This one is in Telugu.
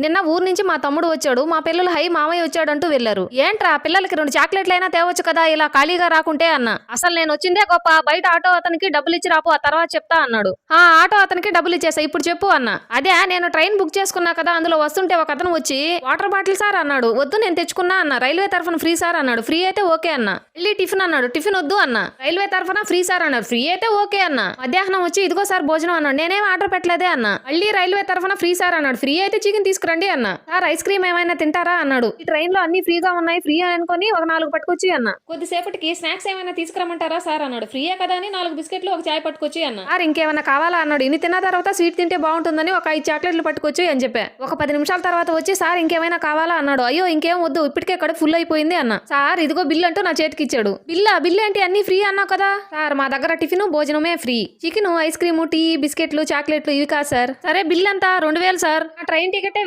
నిన్న ఊరు నుంచి మా తమ్ముడు వచ్చాడు, మా పిల్లలు హై మామయ్య వచ్చాడంటూ వెళ్లారు. ఏంట్రా పిల్లలకి 2 చాక్లెట్లైనా తేవచ్చు కదా, ఇలా ఖాళీగా రాకుంటే అన్న. అసలు నేను వచ్చిందే గొప్ప, బయట ఆటో అతనికి డబ్బులు ఇచ్చి రాపు, ఆ తర్వాత చెప్తా అన్నాడు. ఆటో అతనికి డబ్బులు ఇచ్చేసా, ఇప్పుడు చెప్పు అన్న. అదే నేను ట్రైన్ బుక్ చేసుకున్నా కదా, అందులో వస్తుంటే ఒక అతను వచ్చి వాటర్ బాటిల్ సార్ అన్నాడు. వద్దు నేను తెచ్చుకున్నా అన్న. రైల్వే తరఫున ఫ్రీ సార్ అన్నాడు. ఫ్రీ అయితే ఓకే అన్న. వెళ్ళి టిఫిన్ అన్నాడు. టిఫిన్ వద్దు అన్న. రైల్వే తరఫున ఫ్రీ సార్ అన్నాడు. ఫ్రీ అయితే ఓకే అన్న. మధ్యాహ్నం వచ్చి ఇదిగో సార్ భోజనం అన్నాడు. నేనేం ఆర్డర్ పెట్టలేదే అన్న. మళ్ళీ రైల్వే తరఫున ఫ్రీ సార్ అన్నాడు. ఫ్రీ అయితే చికెన్ తీసుకురండి అన్న. సార్ ఐస్ క్రీమ్ ఏమైనా తింటారా అన్నాడు. ఈ ట్రైన్ లో అన్ని ఫ్రీగా ఉన్నాయి, ఫ్రీ అనుకుని ఒక 4 పట్టుకొచ్చి అన్న. కొద్దిసేపటికి స్నాక్స్ ఏమైనా తీసుకురమ్మంటారా సార్ అన్నాడు. ఫ్రీయే కదా అని 4 బిస్కెట్లు ఒక చాయ్ పట్టుకొచ్చి అన్న. సార్ ఇంకేమైనా కావాలా అన్నాడు. ఇన్ని తిన్న తర్వాత స్వీట్ తింటే బాగుంటుందని ఒక 5 చాక్లెట్లు పట్టుకొచ్చి అని చెప్పా. ఒక 10 నిమిషాల తర్వాత వచ్చి సార్ ఇంకేమైనా కావాలా అన్నాడు. అయ్యో ఇంకేం వద్దు, ఇప్పటికే కడుపు ఫుల్ అయిపోయింది అన్న. సార్ ఇదిగో బిల్ అంటూ నా చేతికి ఇచ్చాడు. బిల్లు ఏంటి, అన్ని ఫ్రీ అన్నావు కదా సార్. మా దగ్గర టిఫిన్ భోజనమే free, chicken ice cream tea బిస్కెట్లు చాక్లెట్లు ఇవి కాదు సార్. సరే బిల్ అంతా 2000 సార్. Train ticket